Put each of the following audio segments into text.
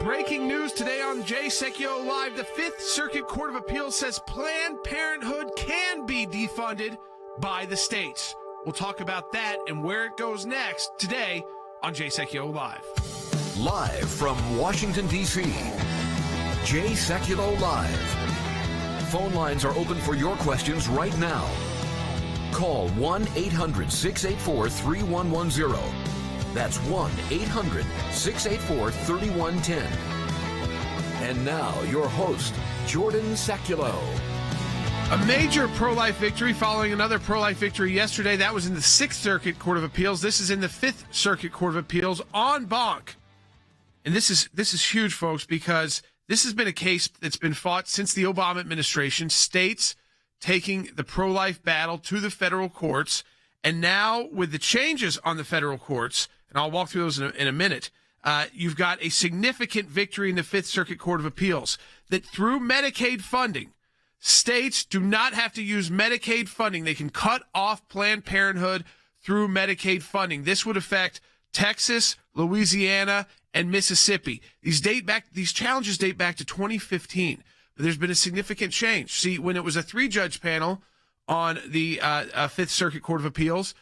Breaking news today on Jay Secchio Live. The Fifth Circuit Court of Appeals says Planned Parenthood can be defunded by the states. We'll talk about that and where it goes next today on Jay Secchio Live. Live from Washington, D.C., Jay Secchio Live. Phone lines are open for your questions right now. Call 1-800-684-3110. That's 1-800-684-3110. And now, your host, Jordan Secchio. A major pro-life victory following another pro-life victory yesterday. That was in the Sixth Circuit Court of Appeals. This is in the Fifth Circuit Court of Appeals en banc. And this is huge, folks, because this has been a case that's been fought since the Obama administration, states taking the pro-life battle to the federal courts. And now with the changes on the federal courts, and I'll walk through those in a minute, you've got a significant victory in the Fifth Circuit Court of Appeals that through Medicaid funding, states do not have to use Medicaid funding. They can cut off Planned Parenthood through Medicaid funding. This would affect Texas, Louisiana, and Mississippi. These challenges date back to 2015, but there's been a significant change. See, when it was a 3-judge panel on the Fifth Circuit Court of Appeals,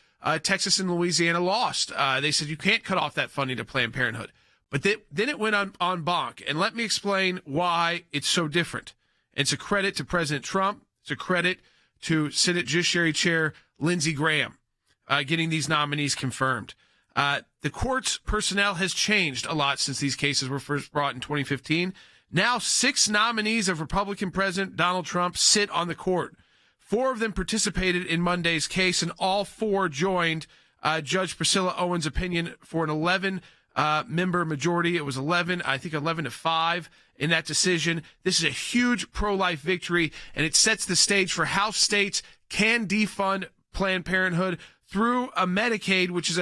Texas and Louisiana lost. They said you can't cut off that funding to Planned Parenthood. But then it went on banc. And let me explain why it's so different. It's a credit to President Trump. It's a credit to Senate Judiciary Chair Lindsey Graham getting these nominees confirmed. The court's personnel has changed a lot since these cases were first brought in 2015. Now 6 nominees of Republican President Donald Trump sit on the court. 4 of them participated in Monday's case, and all 4 joined Judge Priscilla Owens' opinion for an 11-member majority. It was 11 to 5 in that decision. This is a huge pro-life victory, and it sets the stage for how states can defund Planned Parenthood through a Medicaid, which is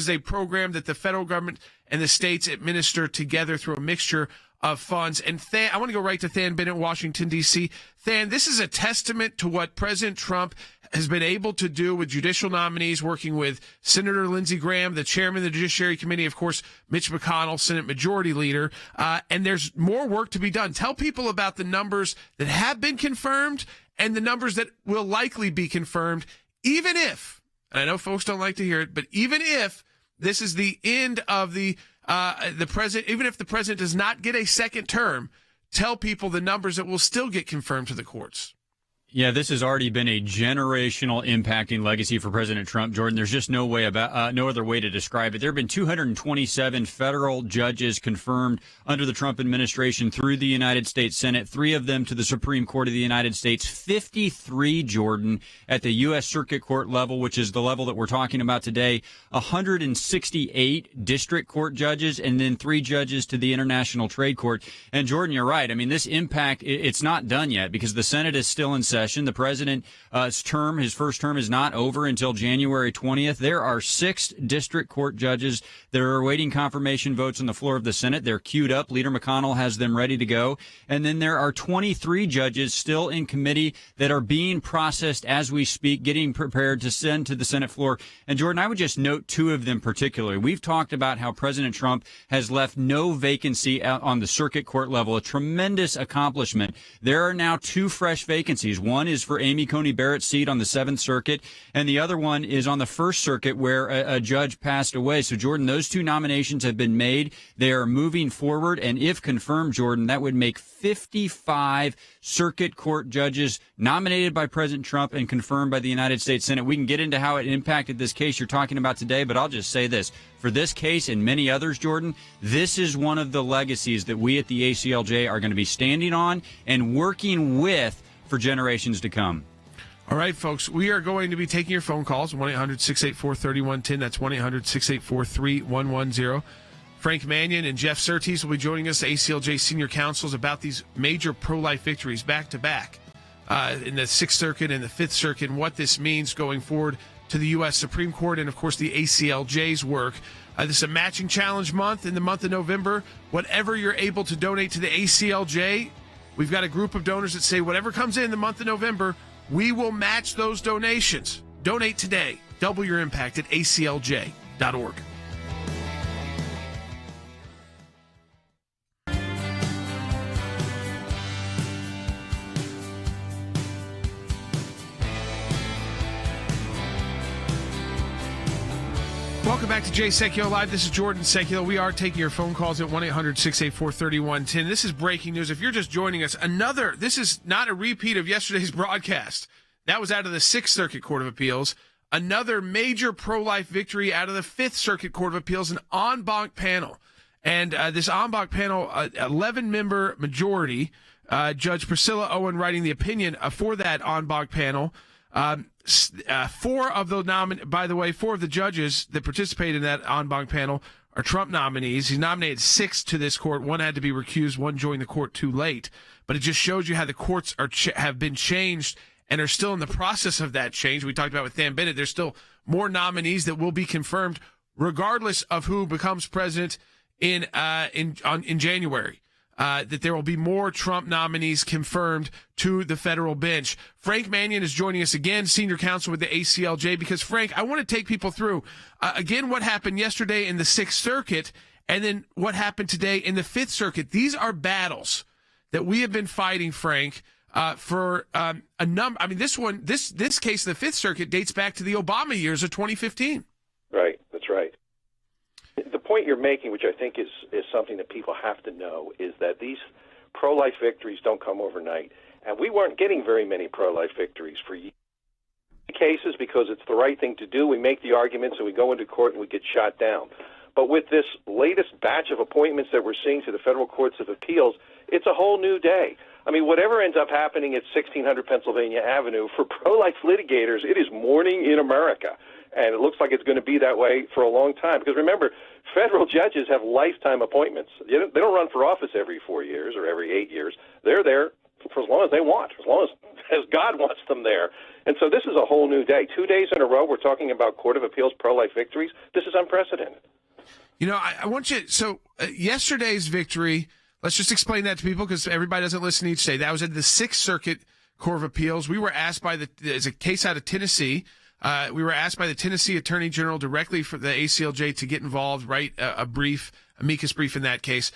a program that the federal government and the states administer together through a mixture of funds. And I want to go right to Than Bennett, Washington, D.C. Than, this is a testament to what President Trump has been able to do with judicial nominees, working with Senator Lindsey Graham, the chairman of the Judiciary Committee, of course, Mitch McConnell, Senate Majority Leader. And there's more work to be done. Tell people about the numbers that have been confirmed and the numbers that will likely be confirmed, even if, and I know folks don't like to hear it, but even if this is the end of the president, even if the president does not get a second term, tell people the numbers that will still get confirmed to the courts. Yeah, this has already been a generational impacting legacy for President Trump, Jordan. There's just no other way to describe it. There have been 227 federal judges confirmed under the Trump administration through the United States Senate, 3 of them to the Supreme Court of the United States, 53, Jordan, at the U.S. Circuit Court level, which is the level that we're talking about today, 168 district court judges, and then 3 judges to the International Trade Court. And Jordan, you're right. I mean, this impact, it's not done yet because the Senate is still in session. The president's his first term is not over until January 20th. There are 6 district court judges that are awaiting confirmation votes on the floor of the Senate. They're queued up. Leader McConnell has them ready to go. And then there are 23 judges still in committee that are being processed as we speak, getting prepared to send to the Senate floor. And Jordan, I would just note 2 of them particularly. We've talked about how President Trump has left no vacancy on the circuit court level, a tremendous accomplishment. There are now 2 fresh vacancies. One is for Amy Coney Barrett's seat on the 7th Circuit, and the other one is on the 1st Circuit where a judge passed away. So, Jordan, those 2 nominations have been made. They are moving forward, and if confirmed, Jordan, that would make 55 circuit court judges nominated by President Trump and confirmed by the United States Senate. We can get into how it impacted this case you're talking about today, but I'll just say this. For this case and many others, Jordan, this is one of the legacies that we at the ACLJ are going to be standing on and working with for generations to come. All right, folks, we are going to be taking your phone calls, 1-800-684-3110. That's 1-800-684-3110. Frank Mannion and Jeff Surtees will be joining us, ACLJ senior counsels, about these major pro-life victories back-to-back in the Sixth Circuit and the Fifth Circuit, and what this means going forward to the U.S. Supreme Court and, of course, the ACLJ's work. This is a matching challenge month in the month of November. Whatever you're able to donate to the ACLJ, we've got a group of donors that say whatever comes in the month of November, we will match those donations. Donate today. Double your impact at aclj.org. Welcome back to Jay Sekulow Live. This is Jordan Sekulow. We are taking your phone calls at 1-800-684-3110. This is breaking news. If you're just joining us, this is not a repeat of yesterday's broadcast. That was out of the Sixth Circuit Court of Appeals. Another major pro-life victory out of the Fifth Circuit Court of Appeals, an en banc panel. And this en banc panel, 11-member majority, Judge Priscilla Owen writing the opinion for that en banc panel. Four of the judges that participated in that en banc panel are Trump nominees. He nominated 6 to this court. One had to be recused. One joined the court too late. But it just shows you how the courts have been changed and are still in the process of that change. We talked about with Dan Bennett. There's still more nominees that will be confirmed, regardless of who becomes president in January. That there will be more Trump nominees confirmed to the federal bench. Frank Mannion is joining us again, senior counsel with the ACLJ, because, Frank, I want to take people through, again, what happened yesterday in the Sixth Circuit and then what happened today in the Fifth Circuit. These are battles that we have been fighting, Frank, for a number. I mean, this case in the Fifth Circuit dates back to the Obama years of 2015. Right, that's right. The point you're making, which I think is something that people have to know, is that these pro-life victories don't come overnight. And we weren't getting very many pro-life victories for cases because it's the right thing to do. We make the arguments and we go into court and we get shot down. But with this latest batch of appointments that we're seeing to the federal courts of appeals, it's a whole new day. I mean, whatever ends up happening at 1600 Pennsylvania Avenue, for pro-life litigators, it is morning in America. And it looks like it's going to be that way for a long time. Because remember, federal judges have lifetime appointments. They don't run for office every 4 years or every 8 years. They're there for as long as they want, as long as God wants them there. And so this is a whole new day. 2 days in a row, we're talking about Court of Appeals pro-life victories. This is unprecedented. You know, I want you, yesterday's victory, let's just explain that to people because everybody doesn't listen each day. That was at the Sixth Circuit Court of Appeals. We were asked there's a case out of Tennessee. We were asked by the Tennessee Attorney General directly for the ACLJ to get involved, write a amicus brief in that case.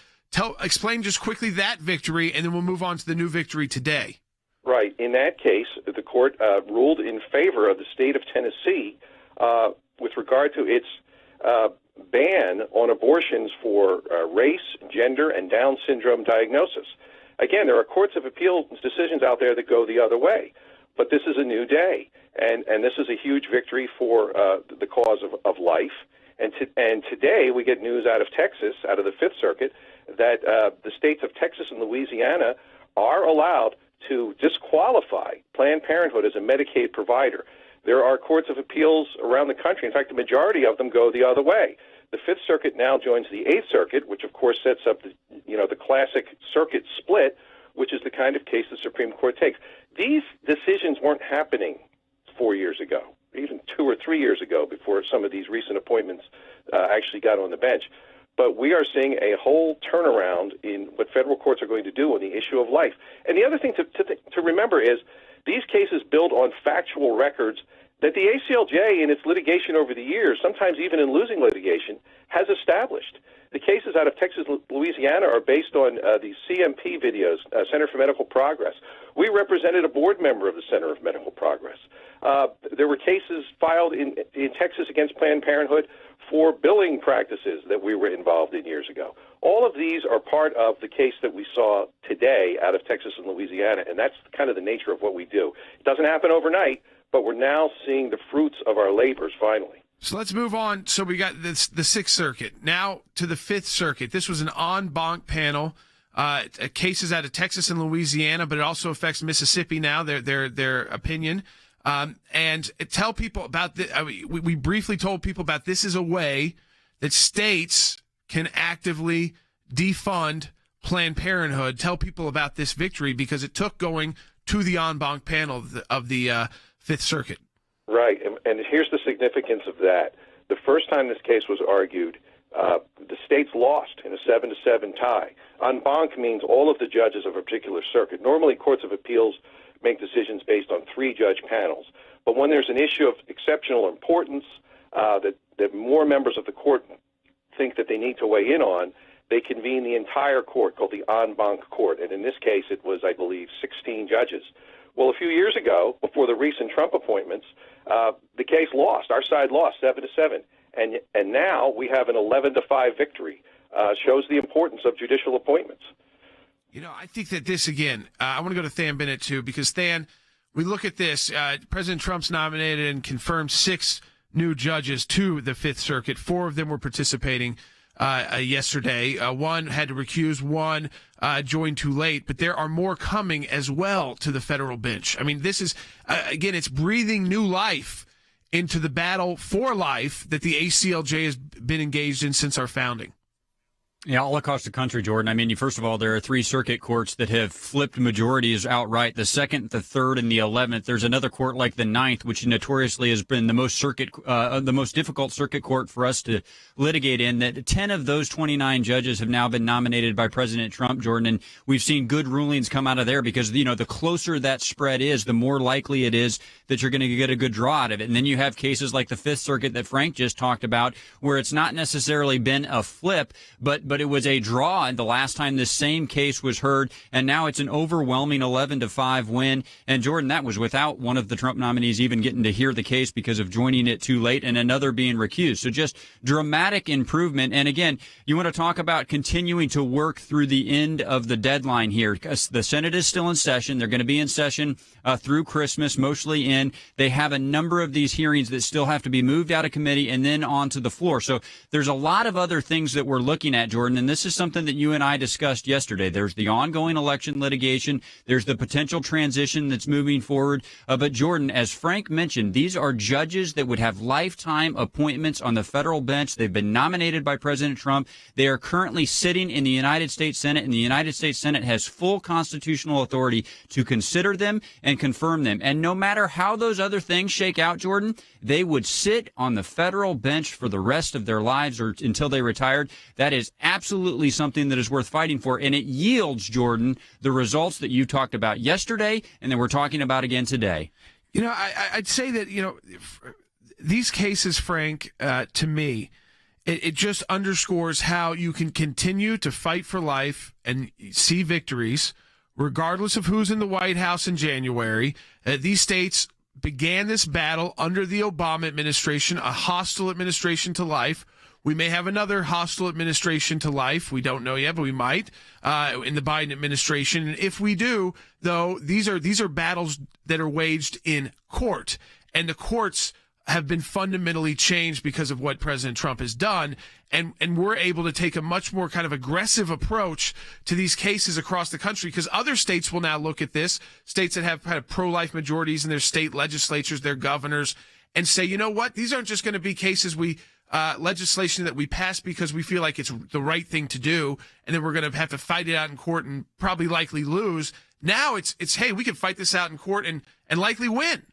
Explain just quickly that victory, and then we'll move on to the new victory today. Right. In that case, the court ruled in favor of the state of Tennessee with regard to its ban on abortions for race, gender, and Down syndrome diagnosis. Again, there are courts of appeal decisions out there that go the other way, but this is a new day, and this is a huge victory for the cause of life. And today we get news out of Texas, out of the Fifth Circuit, that the states of Texas and Louisiana are allowed to disqualify Planned Parenthood as a Medicaid provider. There are courts of appeals around the country. In fact, the majority of them go the other way. The Fifth Circuit now joins the Eighth Circuit, which of course sets up the classic circuit split, which is the kind of case the Supreme Court takes. These decisions weren't happening 4 years ago, even 2 or 3 years ago, before some of these recent appointments actually got on the bench. But we are seeing a whole turnaround in what federal courts are going to do on the issue of life. And the other thing to remember is these cases build on factual records that the ACLJ in its litigation over the years, sometimes even in losing litigation, has established. The cases out of Texas, Louisiana are based on the CMP videos, Center for Medical Progress. We represented a board member of the Center of Medical Progress. There were cases filed in Texas against Planned Parenthood for billing practices that we were involved in years ago. All of these are part of the case that we saw today out of Texas and Louisiana, and that's kind of the nature of what we do. It doesn't happen overnight, but we're now seeing the fruits of our labors finally. So let's move on. So we got the Sixth Circuit. Now to the Fifth Circuit. This was an en banc panel. Cases out of Texas and Louisiana, but it also affects Mississippi now, their opinion. And tell people about we briefly told people about this is a way that states can actively defund Planned Parenthood. Tell people about this victory because it took going to the en banc panel of the Fifth Circuit. Right, and here's the significance of that. The first time this case was argued, the states lost in a 7-7 tie. En banc means all of the judges of a particular circuit. Normally, courts of appeals make decisions based on 3-judge panels. But when there's an issue of exceptional importance that more members of the court think that they need to weigh in on, they convene the entire court, called the en banc court. And in this case, it was, I believe, 16 judges. Well, a few years ago, before the recent Trump appointments, the case lost. Our side lost 7-7. and now we have an 11-5 victory. Shows the importance of judicial appointments. You know, I think that this, again, I want to go to Than Bennett, too, because, Than, we look at this. President Trump's nominated and confirmed 6 new judges to the Fifth Circuit. 4 of them were participating yesterday. 1 had to recuse, 1 joined too late, but there are more coming as well to the federal bench. I mean, this is, again, it's breathing new life into the battle for life that the ACLJ has been engaged in since our founding. Yeah, all across the country, Jordan. I mean, first of all, there are 3 circuit courts that have flipped majorities outright. The 2nd, the 3rd, and the 11th. There's another court like the 9th, which notoriously has been the most difficult circuit court for us to litigate in. That 10 of those 29 judges have now been nominated by President Trump, Jordan, and we've seen good rulings come out of there because, you know, the closer that spread is, the more likely it is that you're going to get a good draw out of it. And then you have cases like the 5th Circuit that Frank just talked about, where it's not necessarily been a flip, but it was a draw the last time this same case was heard, and now it's an overwhelming 11-5 win. And Jordan, that was without one of the Trump nominees even getting to hear the case because of joining it too late, and another being recused. So just dramatic improvement. And again, you want to talk about continuing to work through the end of the deadline here. The Senate is still in session. They're going to be in session through Christmas, mostly in. They have a number of these hearings that still have to be moved out of committee and then onto the floor. So there's a lot of other things that we're looking at, Jordan, and this is something that you and I discussed yesterday. There's the ongoing election litigation. There's the potential transition that's moving forward. But Jordan, as Frank mentioned, these are judges that would have lifetime appointments on the federal bench. They've been nominated by President Trump. They are currently sitting in the United States Senate, and the United States Senate has full constitutional authority to consider them and confirm them. And no matter how those other things shake out, Jordan, they would sit on the federal bench for the rest of their lives or until they retired. That is absolutely something that is worth fighting for, and it yields, Jordan, the results that you talked about yesterday and that we're talking about again today. You know, I'd say that, you know, these cases, Frank, to me, it just underscores how you can continue to fight for life and see victories regardless of who's in the White House in January. These states began this battle under the Obama administration, a hostile administration to life. We may have another hostile administration to life. We don't know yet, but we might in the Biden administration. And if we do, though, these are battles that are waged in court, and the courts have been fundamentally changed because of what President Trump has done. And we're able to take a much more kind of aggressive approach to these cases across the country because other states will now look at this, states that have kind of pro-life majorities in their state legislatures, their governors, and say, you know what, these aren't just going to be cases legislation that we pass because we feel like it's the right thing to do, and then we're going to have to fight it out in court and probably likely lose. Now it's hey, we can fight this out in court and likely win.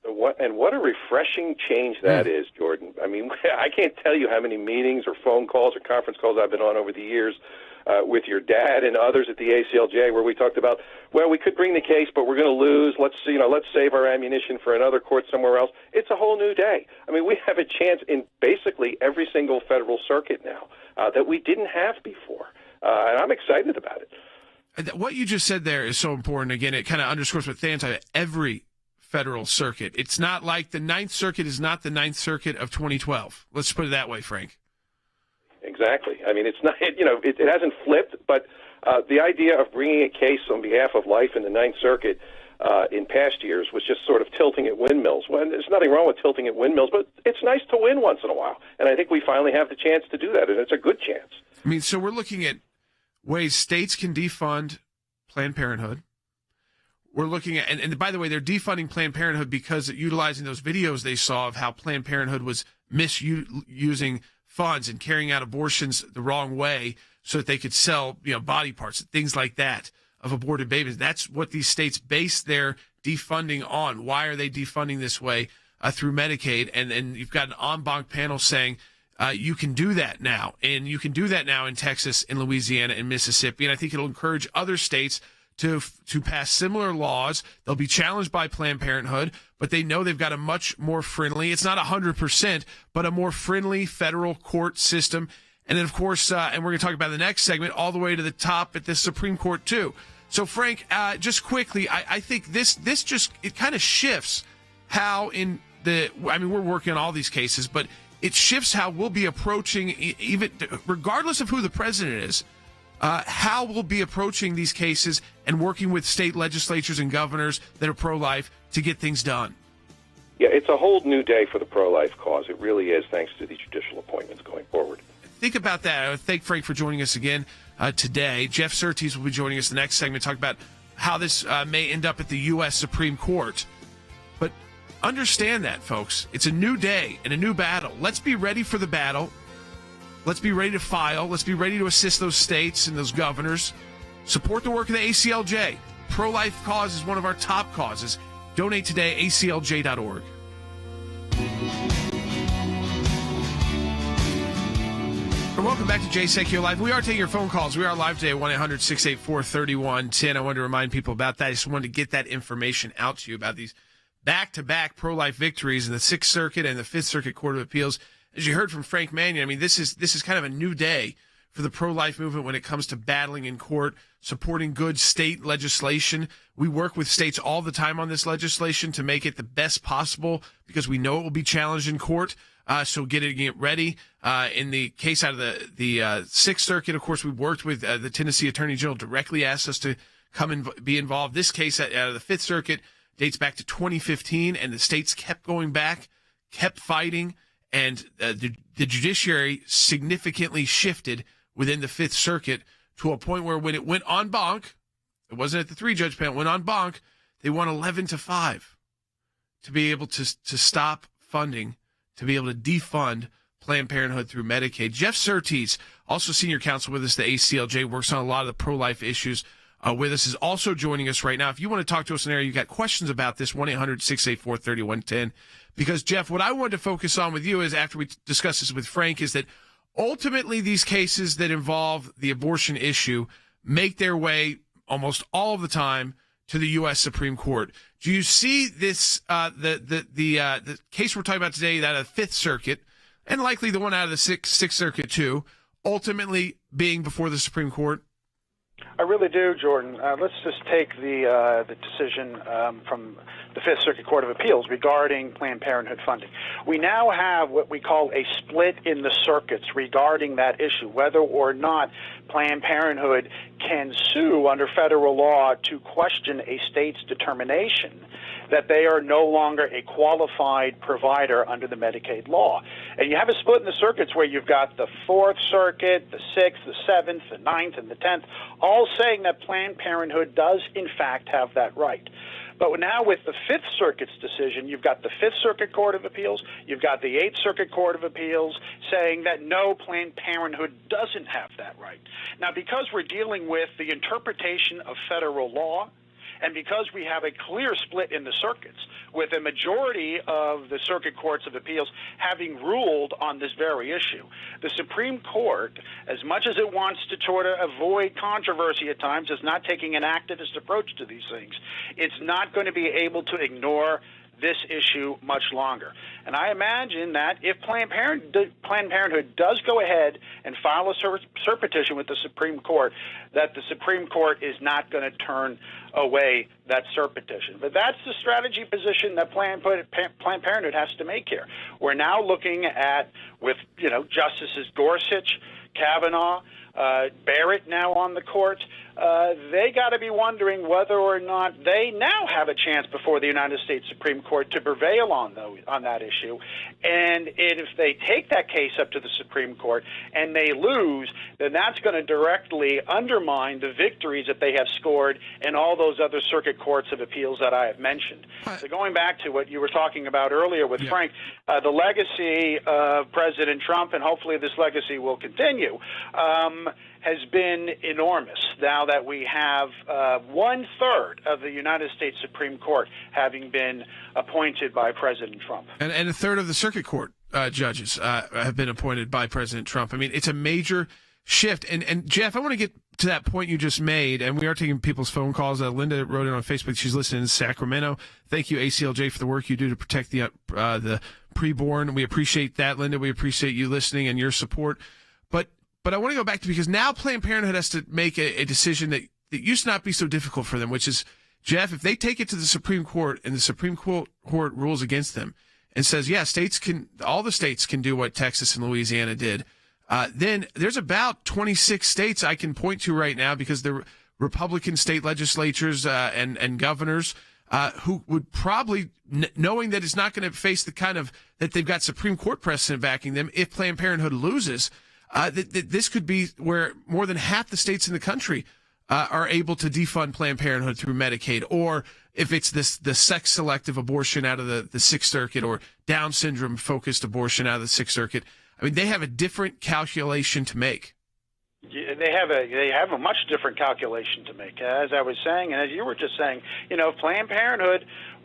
What a refreshing change that is, Jordan. I mean, I can't tell you how many meetings or phone calls or conference calls I've been on over the years with your dad and others at the ACLJ where we talked about, well, we could bring the case, but we're going to lose. Let's save our ammunition for another court somewhere else. It's a whole new day. I mean, we have a chance in basically every single federal circuit now that we didn't have before, and I'm excited about it. What you just said there is so important. Again, it kind of underscores what Than said. Every federal circuit. It's not like the Ninth Circuit is not the Ninth Circuit of 2012. Let's put it that way, Frank. Exactly. I mean, it's not. It hasn't flipped, but the idea of bringing a case on behalf of life in the Ninth Circuit in past years was just sort of tilting at windmills. Well, there's nothing wrong with tilting at windmills, but it's nice to win once in a while, and I think we finally have the chance to do that, and it's a good chance. I mean, so we're looking at ways states can defund Planned Parenthood. We're looking at, and by the way, they're defunding Planned Parenthood because utilizing those videos they saw of how Planned Parenthood was misusing funds and carrying out abortions the wrong way so that they could sell, body parts, things like that of aborted babies. That's what these states base their defunding on. Why are they defunding this way through Medicaid? And you've got an en banc panel saying you can do that now, and you can do that now in Texas, and Louisiana, and Mississippi. And I think it'll encourage other states to pass similar laws. They'll be challenged by Planned Parenthood, but they know they've got a much more friendly, it's not 100%, but a more friendly federal court system. And then, of course, and we're going to talk about the next segment, all the way to the top at the Supreme Court, too. So, Frank, just quickly, I think this just, it kind of shifts how we're working on all these cases, but it shifts how we'll be approaching, even regardless of who the president is, how we'll be approaching these cases and working with state legislatures and governors that are pro-life to get things done. Yeah, it's a whole new day for the pro-life cause. It really is, thanks to these judicial appointments going forward. Think about that. I thank Frank for joining us again today. Jeff Surtees will be joining us the next segment to talk about how this may end up at the U.S. Supreme Court. But understand that, folks. It's a new day and a new battle. Let's be ready for the battle. Let's be ready to file. Let's be ready to assist those states and those governors. Support the work of the ACLJ. Pro-life cause is one of our top causes. Donate today, aclj.org. And welcome back to Jay Sekulow Live. We are taking your phone calls. We are live today at 1-800-684-3110. I wanted to remind people about that. I just wanted to get that information out to you about these back-to-back pro-life victories in the Sixth Circuit and the Fifth Circuit Court of Appeals. As you heard from Frank Mannion, I mean, this is kind of a new day for the pro-life movement when it comes to battling in court, supporting good state legislation. We work with states all the time on this legislation to make it the best possible because we know it will be challenged in court. So get ready. In the case out of the Sixth Circuit, of course, we worked with the Tennessee Attorney General directly asked us to come and be involved. This case out of the Fifth Circuit dates back to 2015, and the states kept going back, kept fighting, and the judiciary significantly shifted within the Fifth Circuit to a point where when it went en banc, it wasn't at the three-judge panel, it went en banc, they won 11-5 to be able to stop funding, to be able to defund Planned Parenthood through Medicaid. Jeff Surtees, also senior counsel with us, the ACLJ, works on a lot of the pro-life issues with us, is also joining us right now. If you want to talk to us in an area, you've got questions about this, 1-800-684-3110. Because, Jeff, what I wanted to focus on with you is, after we discuss this with Frank, is that ultimately these cases that involve the abortion issue make their way almost all of the time to the U.S. Supreme Court. Do you see this, the case we're talking about today, that of the Fifth Circuit, and likely the one out of the Sixth Circuit too, ultimately being before the Supreme Court? I really do, Jordan. Let's just take the decision from the Fifth Circuit Court of Appeals regarding Planned Parenthood funding. We now have what we call a split in the circuits regarding that issue, whether or not Planned Parenthood can sue under federal law to question a state's determination that they are no longer a qualified provider under the Medicaid law. And you have a split in the circuits where you've got the Fourth Circuit, the Sixth, the Seventh, the Ninth, and the Tenth, all saying that Planned Parenthood does, in fact, have that right. But now with the Fifth Circuit's decision, you've got the Fifth Circuit Court of Appeals, you've got the Eighth Circuit Court of Appeals saying that no, Planned Parenthood doesn't have that right. Now, because we're dealing with the interpretation of federal law, and because we have a clear split in the circuits, with a majority of the circuit courts of appeals having ruled on this very issue, the Supreme Court, as much as it wants to try to avoid controversy at times, is not taking an activist approach to these things. It's not going to be able to ignore this issue much longer. And I imagine that if Planned Parenthood does go ahead and file a cert petition with the Supreme Court, that the Supreme Court is not going to turn away that cert petition. But that's the strategy position that Planned Parenthood has to make here. We're now looking at, with Justices Gorsuch, Kavanaugh, Barrett now on the court, they got to be wondering whether or not they now have a chance before the United States Supreme Court to prevail on that issue. And if they take that case up to the Supreme Court and they lose, then that's going to directly undermine the victories that they have scored in all those other circuit courts of appeals that I have mentioned. So going back to what you were talking about earlier with Frank, the legacy of President Trump, and hopefully this legacy will continue, has been enormous now that we have 1/3 of the United States Supreme Court having been appointed by President Trump. And a third of the circuit court judges have been appointed by President Trump. I mean, it's a major shift. And Jeff, I want to get to that point you just made, and we are taking people's phone calls. Linda wrote it on Facebook. She's listening in Sacramento. Thank you, ACLJ, for the work you do to protect the preborn. We appreciate that, Linda. We appreciate you listening and your support. But I want to go back to, because now Planned Parenthood has to make a decision that used to not be so difficult for them, which is, Jeff, if they take it to the Supreme Court and the Supreme Court rules against them, and says, yeah, all the states can do what Texas and Louisiana did, then there's about 26 states I can point to right now, because the Republican state legislatures and governors who would probably, knowing that it's not going to face the kind of, that they've got Supreme Court precedent backing them if Planned Parenthood loses, that this could be where more than half the states in the country are able to defund Planned Parenthood through Medicaid, or if it's the sex-selective abortion out of the Sixth Circuit, or Down syndrome-focused abortion out of the Sixth Circuit. I mean, they have a different calculation to make. Yeah, they have a much different calculation to make, as I was saying, and as you were just saying. If Planned Parenthood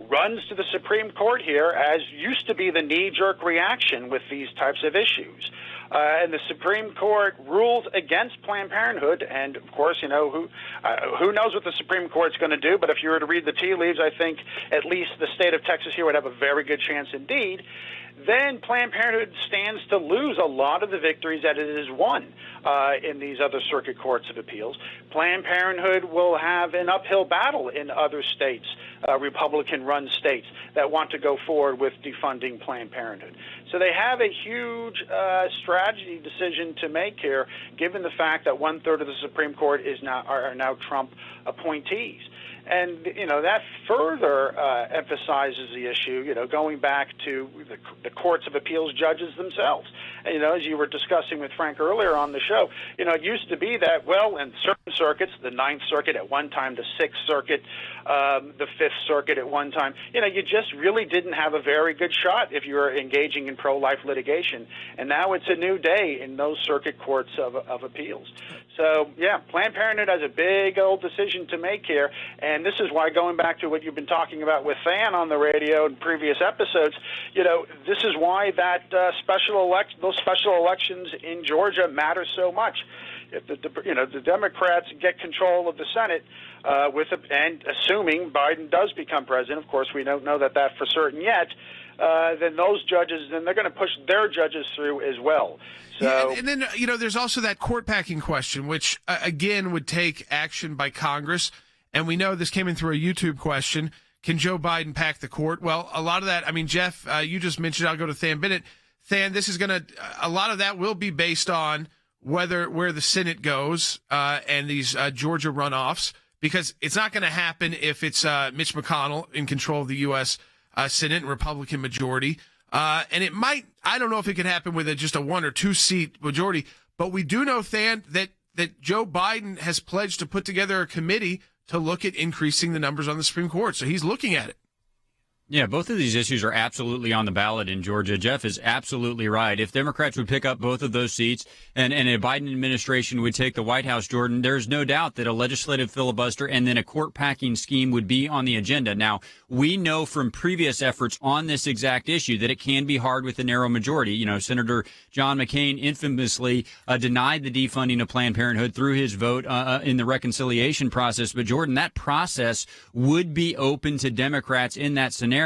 runs to the Supreme Court here, as used to be the knee-jerk reaction with these types of issues, and the Supreme Court rules against Planned Parenthood, and of course, who knows what the Supreme Court's going to do, but if you were to read the tea leaves, I think at least the state of Texas here would have a very good chance indeed. Then Planned Parenthood stands to lose a lot of the victories that it has won in these other circuit courts of appeals. Planned Parenthood will have an uphill battle in other states, Republican-run states, that want to go forward with defunding Planned Parenthood. So they have a huge strategy decision to make here, given the fact that one-third of the Supreme Court are now Trump appointees. And, that further emphasizes the issue, going back to the courts of appeals judges themselves. And, as you were discussing with Frank earlier on the show, it used to be that, well, in certain circuits, the Ninth Circuit at one time, the Sixth Circuit, the Fifth Circuit at one time, you just really didn't have a very good shot if you were engaging in pro-life litigation. And now it's a new day in those circuit courts of appeals. So, yeah, Planned Parenthood has a big old decision to make here. And this is why, going back to what you've been talking about with Than on the radio in previous episodes, this is why that those special elections in Georgia matter so much. If the Democrats get control of the Senate, and assuming Biden does become president, of course we don't know that for certain yet, then those judges, then they're going to push their judges through as well. So, yeah, and then there's also that court packing question, which again would take action by Congress. And we know this came in through a YouTube question. Can Joe Biden pack the court? Well, a lot of that, Jeff, you just mentioned, I'll go to Than Bennett. Than, this is a lot of that will be based on where the Senate goes and these Georgia runoffs, because it's not going to happen if it's Mitch McConnell in control of the U.S. Senate and Republican majority. And it might, I don't know if it could happen with just a 1 or 2 seat majority, but we do know, Than, that Joe Biden has pledged to put together a committee to look at increasing the numbers on the Supreme Court. So he's looking at it. Yeah, both of these issues are absolutely on the ballot in Georgia. Jeff is absolutely right. If Democrats would pick up both of those seats and a Biden administration would take the White House, Jordan, there's no doubt that a legislative filibuster and then a court packing scheme would be on the agenda. Now, we know from previous efforts on this exact issue that it can be hard with a narrow majority. Senator John McCain infamously denied the defunding of Planned Parenthood through his vote in the reconciliation process. But, Jordan, that process would be open to Democrats in that scenario.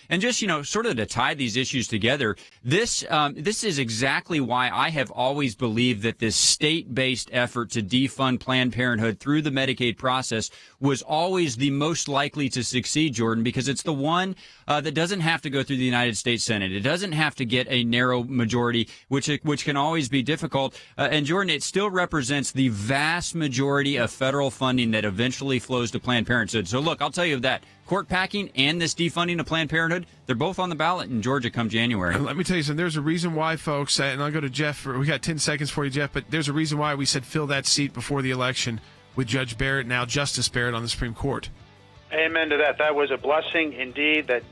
And just, sort of to tie these issues together, this is exactly why I have always believed that this state-based effort to defund Planned Parenthood through the Medicaid process was always the most likely to succeed, Jordan, because it's the one that doesn't have to go through the United States Senate. It doesn't have to get a narrow majority, which can always be difficult. And, Jordan, it still represents the vast majority of federal funding that eventually flows to Planned Parenthood. So, look, I'll tell you that. Court packing and this defunding of Planned Parenthood, they're both on the ballot in Georgia come January. And let me tell you something. There's a reason why, folks, and I'll go to Jeff. We got 10 seconds for you, Jeff, but there's a reason why we said fill that seat before the election with Judge Barrett, now Justice Barrett, on the Supreme Court. Amen to that. That was a blessing indeed that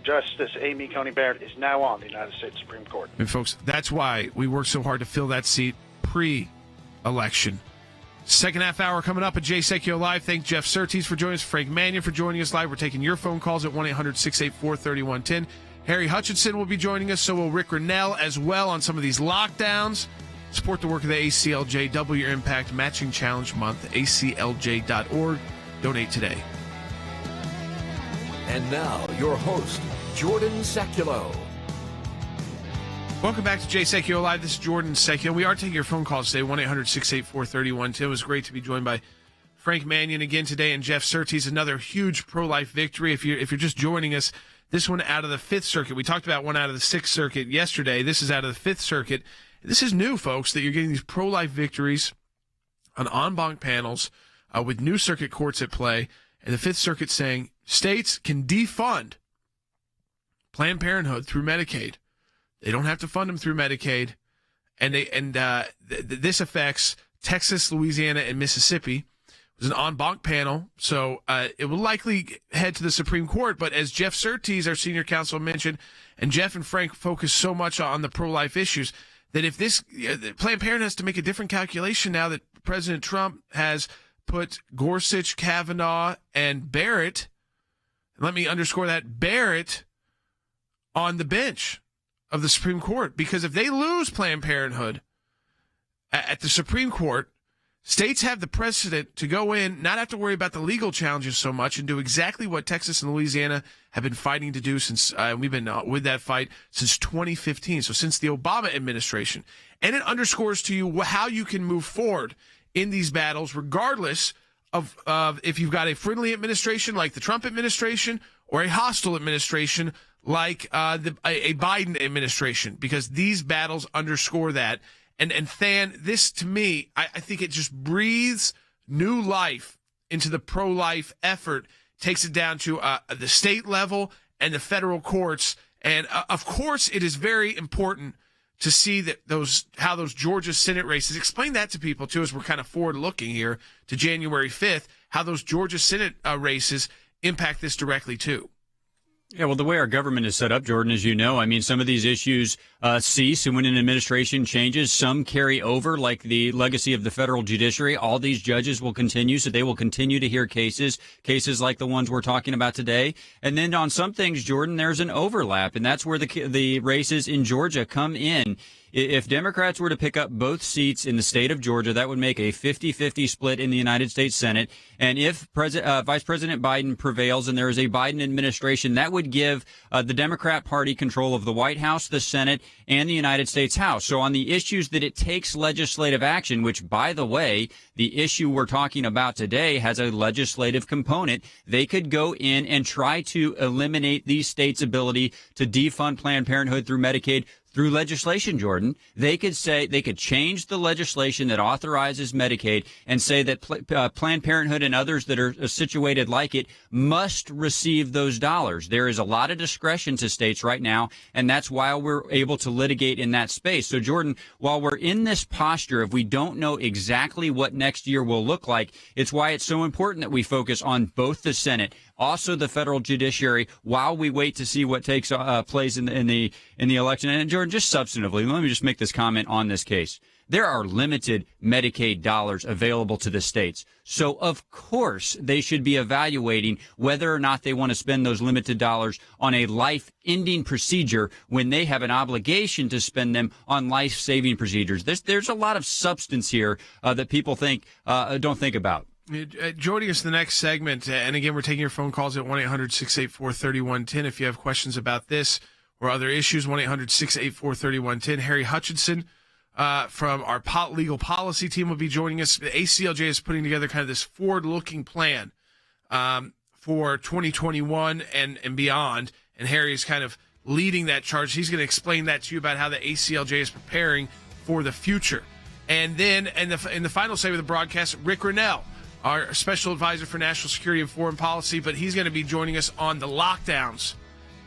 Justice Amy Coney Barrett is now on the United States Supreme Court. And, folks, that's why we worked so hard to fill that seat pre-election. Second half hour coming up at Jay Secchio Live. Thank Jeff Surtees for joining us, Frank Mannion for joining us live. We're taking your phone calls at 1-800-684-3110. Harry Hutchinson will be joining us, so will Rick Rennell as well on some of these lockdowns. Support the work of the ACLJ. Double Your Impact Matching Challenge Month, aclj.org. Donate today. And now, your host, Jordan Secchio. Welcome back to Jay Secchio Live. This is Jordan Secchio. We are taking your phone calls today, 1-800-684-3110. It was great to be joined by Frank Mannion again today and Jeff Surtees. Another huge pro-life victory. If you're just joining us, This one out of the Fifth Circuit. We talked about one out of the Sixth Circuit yesterday. This is out of the Fifth Circuit. This is new, folks, that you're getting these pro-life victories on en banc panels with new circuit courts at play. And the Fifth Circuit saying states can defund Planned Parenthood through Medicaid. They don't have to fund them through Medicaid. And this affects Texas, Louisiana, and Mississippi. It was an en banc panel, so it will likely head to the Supreme Court. But as Jeff Surtees, our senior counsel, mentioned, and Jeff and Frank focus so much on the pro-life issues, that if this Planned Parenthood has to make a different calculation now that President Trump has put Gorsuch, Kavanaugh, and Barrett, let me underscore that, Barrett, on the bench of the Supreme Court. Because if they lose Planned Parenthood at the Supreme Court, states have the precedent to go in, not have to worry about the legal challenges so much, and do exactly what Texas and Louisiana have been fighting to do since we've been with that fight since 2015, so since the Obama administration. And it underscores to you how you can move forward in these battles, regardless of if you've got a friendly administration like the Trump administration or a hostile administration like a Biden administration, because these battles underscore that. And Than, this to me, I think it just breathes new life into the pro-life effort, takes it down to the state level and the federal courts. And of course, it is very important to see that how those Georgia Senate races, explain that to people too, as we're kind of forward looking here to January 5th, how those Georgia Senate races impact this directly too. Yeah, well, the way our government is set up, Jordan, as you know, I mean, some of these issues cease, and when an administration changes, some carry over, like the legacy of the federal judiciary. All these judges will continue, so they will continue to hear cases like the ones we're talking about today. And then on some things, Jordan, there's an overlap, and that's where the races in Georgia come in. If Democrats were to pick up both seats in the state of Georgia, that would make a 50-50 split in the United States Senate. And if Vice President Biden prevails and there is a Biden administration, that would give the Democrat Party control of the White House, the Senate, and the United States House. So on the issues that it takes legislative action, which, by the way, the issue we're talking about today has a legislative component, they could go in and try to eliminate these states' ability to defund Planned Parenthood through Medicaid through legislation, Jordan. They could change the legislation that authorizes Medicaid and say that Planned Parenthood and others that are situated like it must receive those dollars. There is a lot of discretion to states right now, and that's why we're able to litigate in that space. So, Jordan, while we're in this posture, if we don't know exactly what next year will look like, it's why it's so important that we focus on both the Senate, also the federal judiciary, while we wait to see what takes place in the election. And Jordan, just substantively, let me just make this comment on this case. There are limited Medicaid dollars available to the states. So, of course, they should be evaluating whether or not they want to spend those limited dollars on a life-ending procedure when they have an obligation to spend them on life-saving procedures. There's a lot of substance here that people don't think about. Joining us in the next segment, and again, we're taking your phone calls at 1-800-684-3110 if you have questions about this or other issues. 1-800-684-3110. Harry Hutchinson from our legal policy team will be joining us. The ACLJ is putting together kind of this forward-looking plan for 2021 and beyond, and Harry is kind of leading that charge. He's going to explain that to you about how the ACLJ is preparing for the future. And then in the final segment of the broadcast, Rick Rennell, our special advisor for national security and foreign policy, but he's going to be joining us on the lockdowns.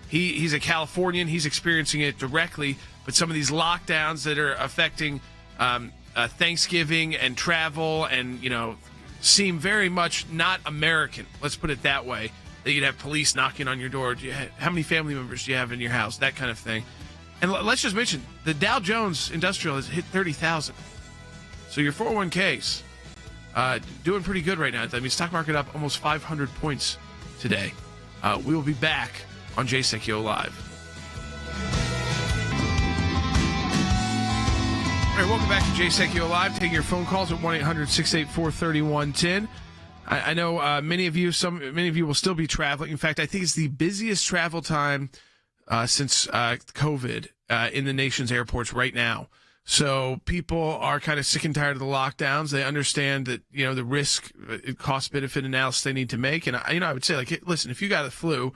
He's a Californian. He's experiencing it directly, but some of these lockdowns that are affecting Thanksgiving and travel and, seem very much not American. Let's put it that way. That you'd have police knocking on your door. How many family members do you have in your house? That kind of thing. And let's just mention, the Dow Jones Industrial has hit 30,000. So your 401ks, doing pretty good right now. I mean, stock market up almost 500 points today. We will be back on Jay Secchio Live. All right, welcome back to Jay Secchio Live. Taking your phone calls at 1-800-684-3110. I know many of you will still be traveling. In fact, I think it's the busiest travel time since COVID in the nation's airports right now. So people are kind of sick and tired of the lockdowns. They understand that, the risk, cost benefit analysis they need to make. And I would say, listen, if you got the flu,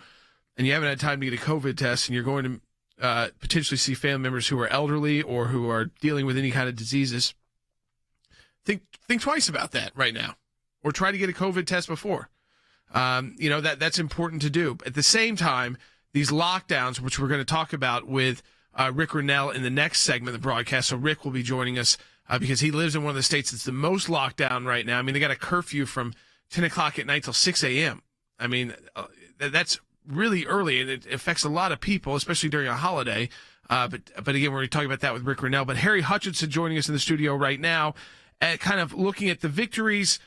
and you haven't had time to get a COVID test, and you're going to potentially see family members who are elderly or who are dealing with any kind of diseases, think twice about that right now, or try to get a COVID test before. That's important to do. At the same time, these lockdowns, which we're going to talk about with Rick Rennell in the next segment of the broadcast. So Rick will be joining us because he lives in one of the states that's the most locked down right now. I mean, they got a curfew from 10 o'clock at night till 6 a.m. I mean, that's really early, and it affects a lot of people, especially during a holiday. But again, we're going to talk about that with Rick Rennell. But Harry Hutchinson joining us in the studio right now, kind of looking at the victories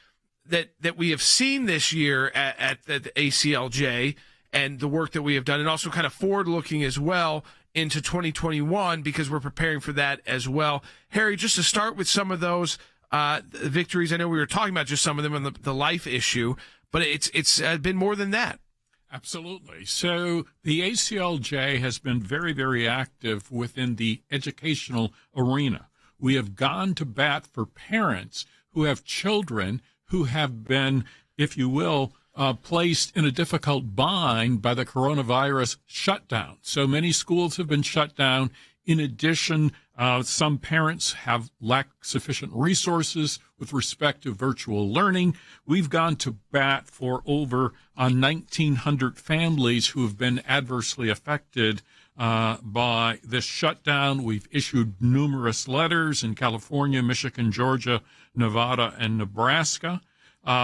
that we have seen this year at the ACLJ and the work that we have done, and also kind of forward-looking as well into 2021 because we're preparing for that as well. Harry, just to start with some of those victories, I know we were talking about just some of them on the life issue, but it's been more than that. Absolutely. So the ACLJ has been very, very active within the educational arena. We have gone to bat for parents who have children who have been, if you will, placed in a difficult bind by the coronavirus shutdown. So many schools have been shut down. In addition, some parents have lacked sufficient resources with respect to virtual learning. We've gone to bat for over 1,900 families who have been adversely affected by this shutdown. We've issued numerous letters in California, Michigan, Georgia, Nevada, and Nebraska.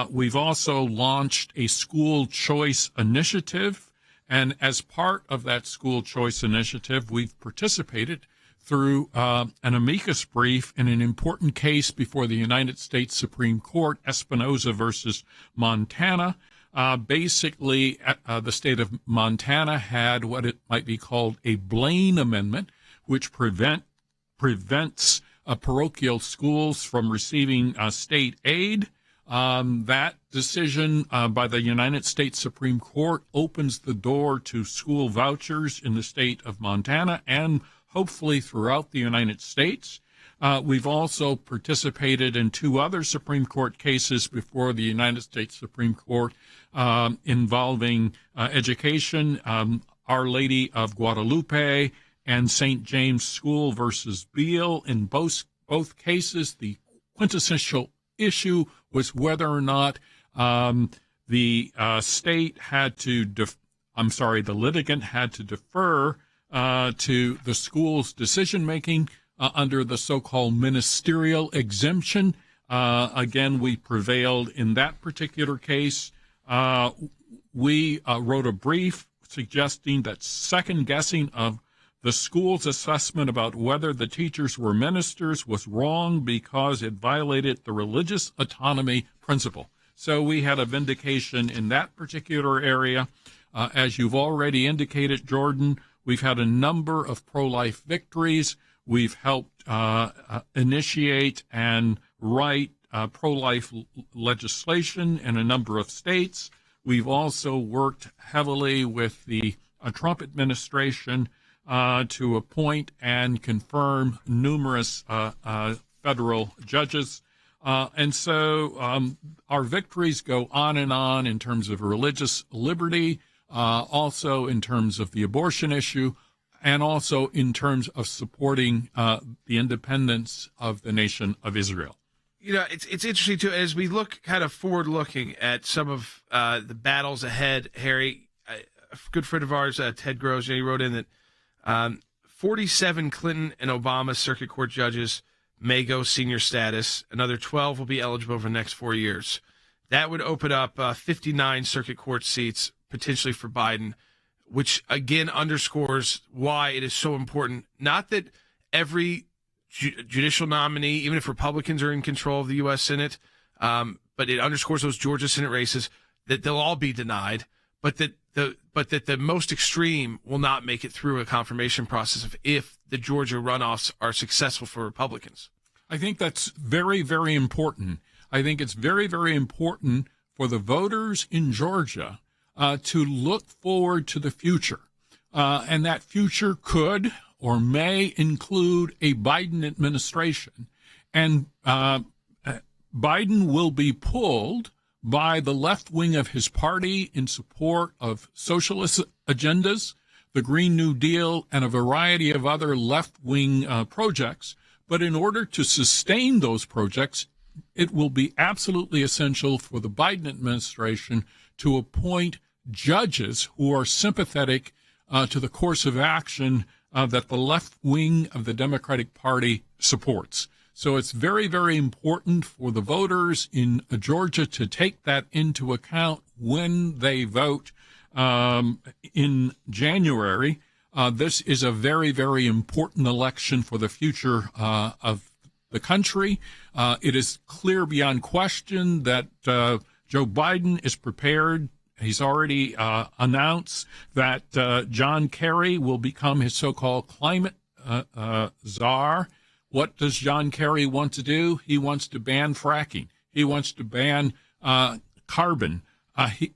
We've also launched a school choice initiative, and as part of that school choice initiative, we've participated through an amicus brief in an important case before the United States Supreme Court, Espinoza versus Montana. Basically, the state of Montana had what it might be called a Blaine Amendment, which prevents parochial schools from receiving state aid. That decision by the United States Supreme Court opens the door to school vouchers in the state of Montana and hopefully throughout the United States. We've also participated in two other Supreme Court cases before the United States Supreme Court involving education, Our Lady of Guadalupe and St. James School versus Beale. In both cases, the quintessential issue was whether or not the state had to, the litigant had to defer to the school's decision-making under the so-called ministerial exemption. Again, we prevailed in that particular case. We wrote a brief suggesting that second-guessing of the school's assessment about whether the teachers were ministers was wrong because it violated the religious autonomy principle. So we had a vindication in that particular area. As you've already indicated, Jordan, we've had a number of pro-life victories. We've helped initiate and write pro-life legislation in a number of states. We've also worked heavily with the Trump administration to appoint and confirm numerous federal judges. And so our victories go on in terms of religious liberty, also in terms of the abortion issue, and also in terms of supporting the independence of the nation of Israel. You know, it's interesting, too, as we look kind of forward-looking at some of the battles ahead, Harry, a good friend of ours, Ted Gross, he wrote in that 47 Clinton and Obama circuit court judges may go senior status. Another 12 will be eligible over the next 4 years. That would open up 59 circuit court seats potentially for Biden, which again underscores why it is so important. Not that every judicial nominee, even if Republicans are in control of the U.S. Senate, but it underscores those Georgia Senate races, that they'll all be denied, but that the most extreme will not make it through a confirmation process if the Georgia runoffs are successful for Republicans. I think that's very, very important. I think it's very, very important for the voters in Georgia to look forward to the future. And that future could or may include a Biden administration. And Biden will be pulled by the left wing of his party in support of socialist agendas, the Green New Deal, and a variety of other left-wing projects. But in order to sustain those projects, it will be absolutely essential for the Biden administration to appoint judges who are sympathetic to the course of action that the left wing of the Democratic Party supports. So it's very, very important for the voters in Georgia to take that into account when they vote in January. This is a very, very important election for the future of the country. It is clear beyond question that Joe Biden is prepared. He's already announced that John Kerry will become his so-called climate czar. What does John Kerry want to do? He wants to ban fracking. He wants to ban carbon.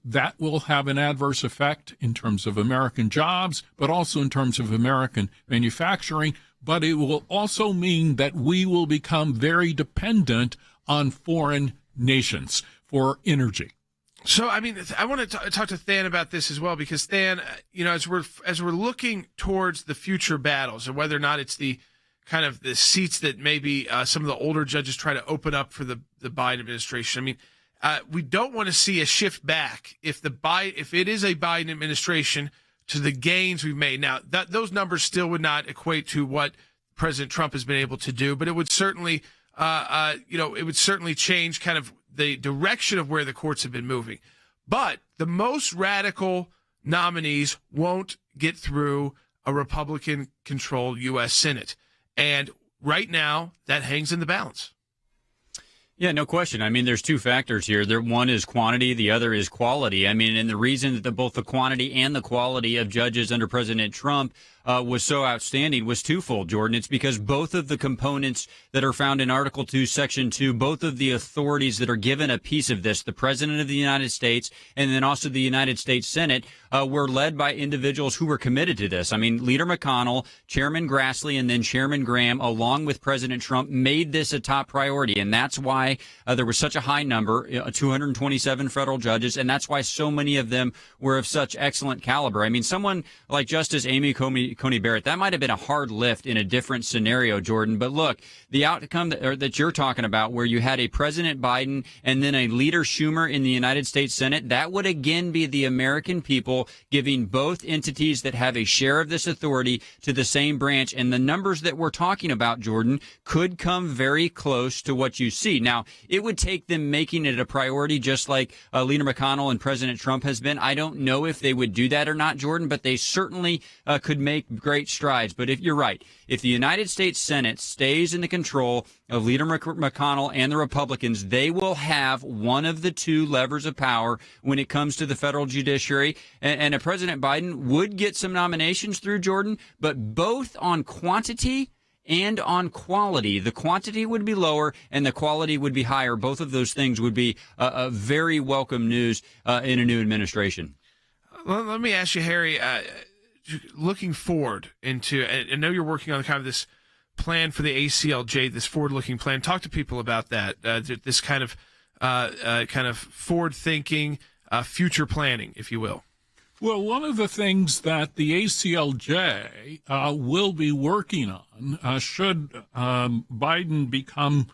That will have an adverse effect in terms of American jobs, but also in terms of American manufacturing. But it will also mean that we will become very dependent on foreign nations for energy. So, I mean, I want to talk to Than about this as well, because Than, as we're looking towards the future battles, and whether or not it's the kind of the seats that maybe some of the older judges try to open up for the Biden administration. I mean, we don't want to see a shift back if it is a Biden administration to the gains we've made. Now, those numbers still would not equate to what President Trump has been able to do, but it would certainly, it would certainly change kind of the direction of where the courts have been moving. But the most radical nominees won't get through a Republican-controlled U.S. Senate. And right now, that hangs in the balance. Yeah, no question. I mean, there's two factors here. One is quantity, the other is quality. I mean, and the reason that both the quantity and the quality of judges under President Trump was so outstanding was twofold, Jordan. It's because both of the components that are found in Article 2, Section 2, both of the authorities that are given a piece of this, the President of the United States and then also the United States Senate, were led by individuals who were committed to this. I mean, Leader McConnell, Chairman Grassley, and then Chairman Graham, along with President Trump, made this a top priority. And that's why there was such a high number, 227 federal judges, and that's why so many of them were of such excellent caliber. I mean, someone like Justice Amy Coney Barrett, that might have been a hard lift in a different scenario, Jordan. But look, the outcome that you're talking about, where you had a President Biden and then a Leader Schumer in the United States Senate, that would again be the American people giving both entities that have a share of this authority to the same branch. And the numbers that we're talking about, Jordan, could come very close to what you see. Now, it would take them making it a priority, just like Leader McConnell and President Trump has been. I don't know if they would do that or not, Jordan, but they certainly could make great strides. But if you're right, if the United States Senate stays in the control of Leader McConnell and the Republicans, they will have one of the two levers of power when it comes to the federal judiciary. And President Biden would get some nominations through, Jordan, but both on quantity and on quality. The quantity would be lower and the quality would be higher. Both of those things would be a very welcome news in a new administration. Well, let me ask you, Harry, looking forward into, I know you're working on kind of this plan for the ACLJ, this forward-looking plan. Talk to people about that, this kind of forward-thinking, future planning, if you will. Well, one of the things that the ACLJ will be working on, should Biden become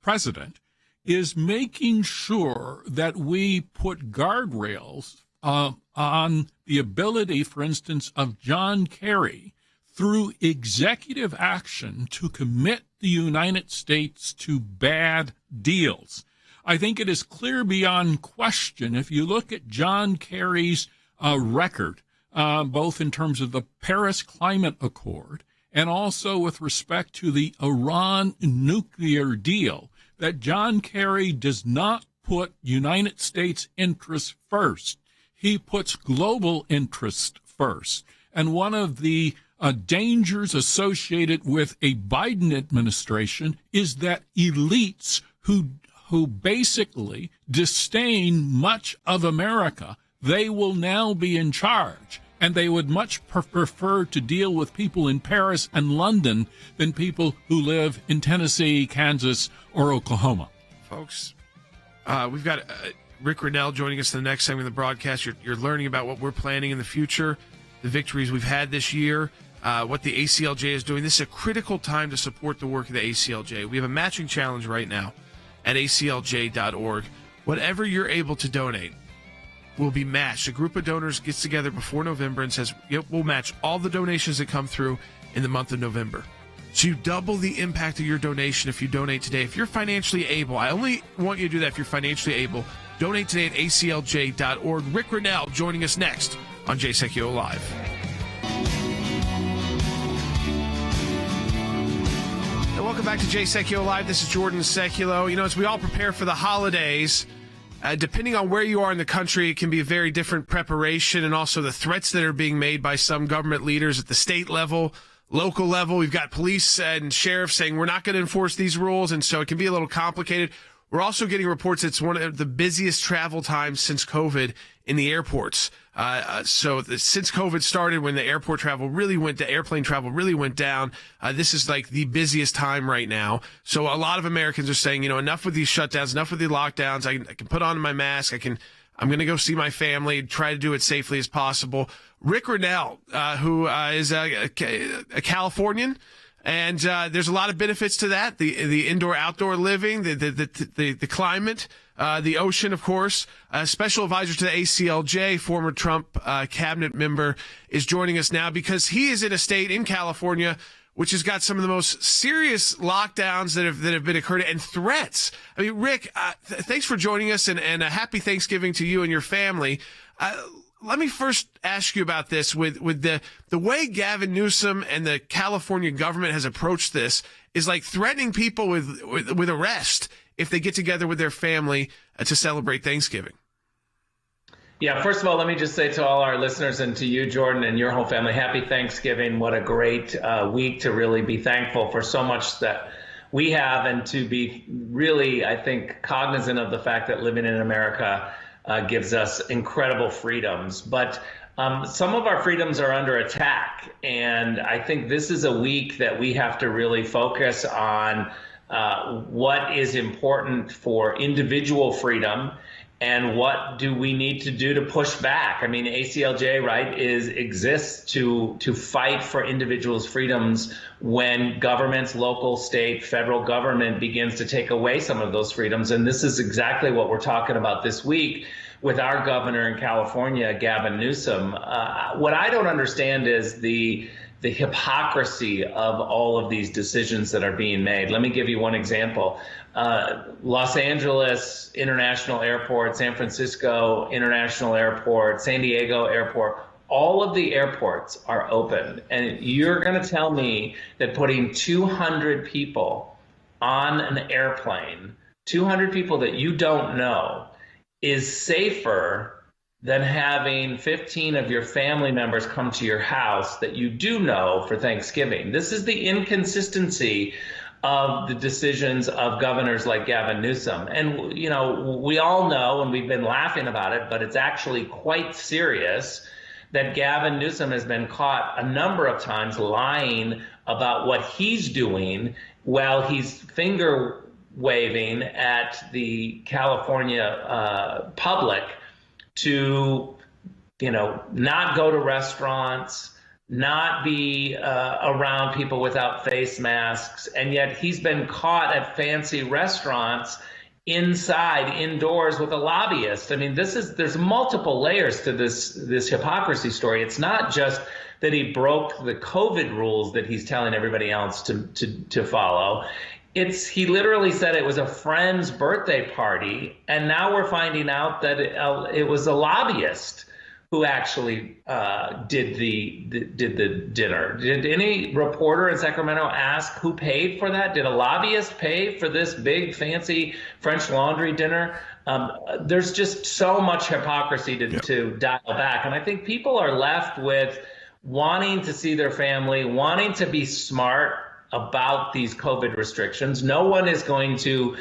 president, is making sure that we put guardrails on the ability, for instance, of John Kerry through executive action to commit the United States to bad deals. I think it is clear beyond question, if you look at John Kerry's record, both in terms of the Paris Climate Accord and also with respect to the Iran nuclear deal, that John Kerry does not put United States interests first. He puts global interest first. And one of the dangers associated with a Biden administration is that elites who basically disdain much of America, they will now be in charge. And they would much prefer to deal with people in Paris and London than people who live in Tennessee, Kansas, or Oklahoma. Folks, We've got Rick Grinnell joining us in the next segment of the broadcast. You're learning about what we're planning in the future, the victories we've had this year, what the ACLJ is doing. This is a critical time to support the work of the ACLJ. We have a matching challenge right now at aclj.org. Whatever you're able to donate will be matched. A group of donors gets together before November and says, yep, we'll match all the donations that come through in the month of November. So you double the impact of your donation if you donate today. If you're financially able, I only want you to do that if you're financially able. Donate today at aclj.org. Rick Grinnell joining us next on Jay Sekulow Live. And welcome back to Jay Sekulow Live. This is Jordan Sekulow. You know, as we all prepare for the holidays, depending on where you are in the country, it can be a very different preparation, and also the threats that are being made by some government leaders at the state level, local level. We've got police and sheriffs saying we're not going to enforce these rules, and so it can be a little complicated. We're also getting reports it's one of the busiest travel times since COVID in the airports. Since COVID started, when the airplane travel really went down, this is like the busiest time right now. So a lot of Americans are saying, you know, enough with these shutdowns, enough with the lockdowns. I can put on my mask. I'm going to go see my family, try to do it safely as possible. Rick Grinnell, who is a Californian, and there's a lot of benefits to that: the indoor-outdoor living, the climate, the ocean, of course. Special advisor to the ACLJ, former Trump cabinet member, is joining us now because he is in a state in California which has got some of the most serious lockdowns that have been occurring and threats. I mean, Rick, thanks for joining us, and a happy Thanksgiving to you and your family. Let me first ask you about this with the way Gavin Newsom and the California government has approached this is like threatening people with arrest if they get together with their family to celebrate Thanksgiving. Yeah, first of all, let me just say to all our listeners and to you, Jordan, and your whole family, happy Thanksgiving. What a great week to really be thankful for so much that we have, and to be really, I think, cognizant of the fact that living in America gives us incredible freedoms. But some of our freedoms are under attack. And I think this is a week that we have to really focus on what is important for individual freedom and what do we need to do to push back. I mean, ACLJ, right, exists to fight for individuals' freedoms when governments, local, state, federal government begins to take away some of those freedoms. And this is exactly what we're talking about this week with our governor in California, Gavin Newsom. What I don't understand is the hypocrisy of all of these decisions that are being made. Let me give you one example. Los Angeles International Airport, San Francisco International Airport, San Diego Airport, all of the airports are open. And you're going to tell me that putting 200 people on an airplane, 200 people that you don't know, is safer than having 15 of your family members come to your house that you do know for Thanksgiving. This is the inconsistency of the decisions of governors like Gavin Newsom. And, you know, we all know, and we've been laughing about it, but it's actually quite serious that Gavin Newsom has been caught a number of times lying about what he's doing while he's finger waving at the California public to, you know, not go to restaurants, not be around people without face masks, and yet he's been caught at fancy restaurants indoors with a lobbyist. I mean, there's multiple layers to this hypocrisy story. It's not just that he broke the COVID rules that he's telling everybody else to follow. He literally said it was a friend's birthday party, and now we're finding out that it was a lobbyist who actually did the dinner. Did any reporter in Sacramento ask who paid for that? Did a lobbyist pay for this big fancy French Laundry dinner? There's just so much hypocrisy to dial back, and I think people are left with wanting to see their family, wanting to be smart about these COVID restrictions. No one is going to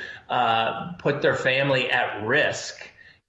put their family at risk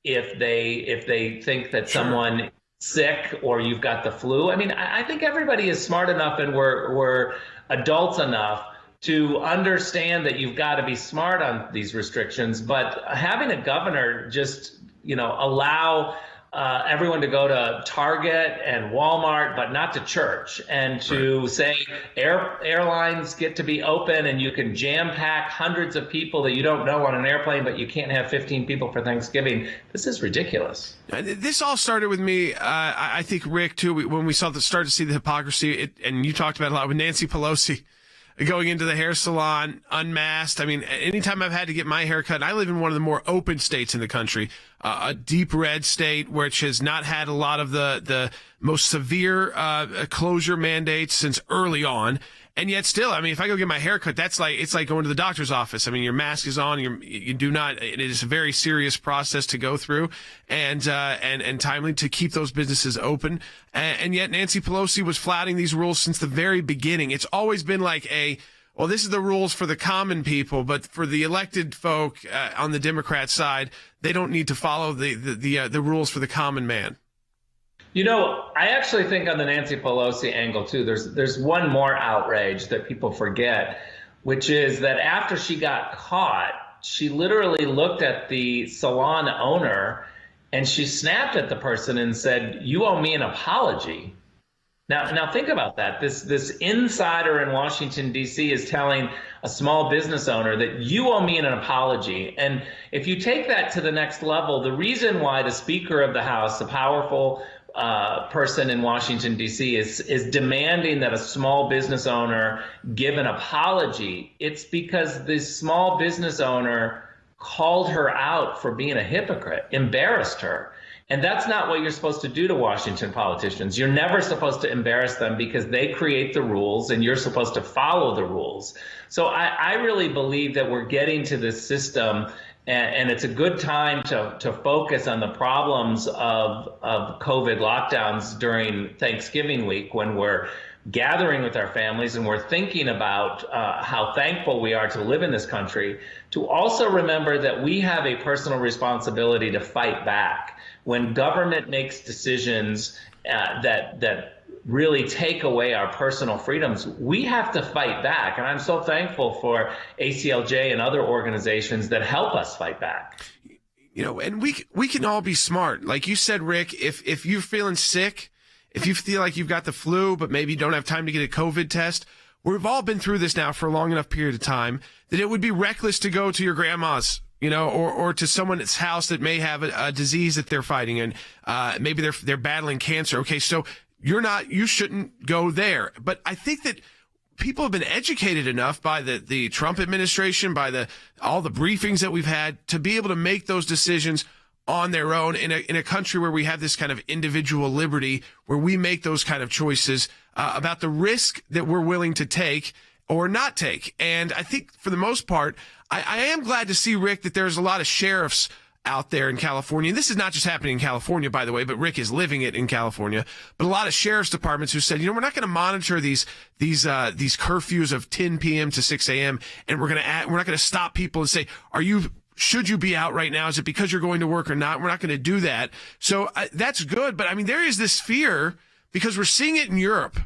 if they think that someone sick or you've got the flu. I mean, I think everybody is smart enough and we're adults enough to understand that you've got to be smart on these restrictions, but having a governor just, allow everyone to go to Target and Walmart, but not to church, and to say airlines get to be open and you can jam pack hundreds of people that you don't know on an airplane, but you can't have 15 people for Thanksgiving. This is ridiculous. This all started with me, I think, Rick, too, when we started to see the hypocrisy, and you talked about it a lot with Nancy Pelosi going into the hair salon unmasked. I mean, anytime I've had to get my hair cut, and I live in one of the more open states in the country, a deep red state, which has not had a lot of the most severe closure mandates since early on. And yet still, I mean, if I go get my hair cut, it's like going to the doctor's office. I mean, your mask is on, it is a very serious process to go through and timely to keep those businesses open. And yet Nancy Pelosi was flouting these rules since the very beginning. It's always been like well, this is the rules for the common people, but for the elected folk on the Democrat side, they don't need to follow the rules for the common man. I actually think on the Nancy Pelosi angle, too, there's one more outrage that people forget, which is that after she got caught, she literally looked at the salon owner and she snapped at the person and said, "You owe me an apology." Now think about that. This insider in Washington, D.C. is telling a small business owner that you owe me an apology. And if you take that to the next level, the reason why the Speaker of the House, the powerful person in Washington, D.C., is demanding that a small business owner give an apology, it's because the small business owner called her out for being a hypocrite, embarrassed her. And that's not what you're supposed to do to Washington politicians. You're never supposed to embarrass them because they create the rules and you're supposed to follow the rules. So I really believe that we're getting to this system, and it's a good time to focus on the problems of COVID lockdowns during Thanksgiving week, when we're gathering with our families and we're thinking about how thankful we are to live in this country, to also remember that we have a personal responsibility to fight back. When government makes decisions that really take away our personal freedoms, we have to fight back. And I'm so thankful for ACLJ and other organizations that help us fight back. And we can all be smart. Like you said, Rick, if you're feeling sick, if you feel like you've got the flu, but maybe you don't have time to get a COVID test, we've all been through this now for a long enough period of time that it would be reckless to go to your grandma's, or to someone's house that may have a disease that they're fighting, and maybe they're battling cancer. Okay, so you shouldn't go there. But I think that people have been educated enough by the Trump administration, by all the briefings that we've had, to be able to make those decisions on their own in a country where we have this kind of individual liberty, where we make those kind of choices about the risk that we're willing to take or not take. And I think for the most part, I am glad to see, Rick, that there's a lot of sheriffs out there in California. And this is not just happening in California, by the way, but Rick is living it in California. But a lot of sheriff's departments who said, we're not going to monitor these curfews of 10 p.m. to 6 a.m. and we're not going to stop people and say, should you be out right now? Is it because you're going to work or not? We're not going to do that. So that's good. But I mean, there is this fear, because we're seeing it in Europe,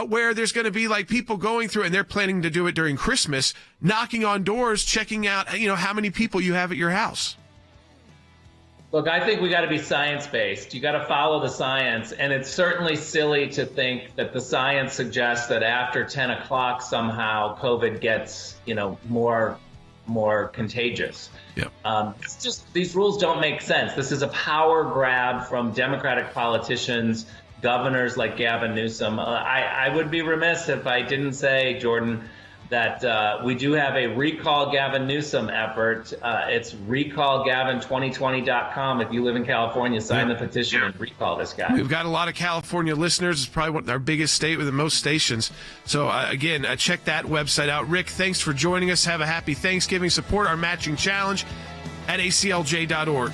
where there's going to be like people going through, and they're planning to do it during Christmas, knocking on doors, checking out, how many people you have at your house. Look, I think we got to be science-based. You got to follow the science. And it's certainly silly to think that the science suggests that after 10 o'clock somehow COVID gets, more contagious. Yeah. It's just, these rules don't make sense. This is a power grab from Democratic politicians, governors like Gavin Newsom. I would be remiss if I didn't say, Jordan, that we do have a Recall Gavin Newsom effort. It's recallgavin2020.com. If you live in California, sign the petition and recall this guy. We've got a lot of California listeners. It's probably our biggest state with the most stations. So, again, check that website out. Rick, thanks for joining us. Have a happy Thanksgiving. Support our matching challenge at aclj.org.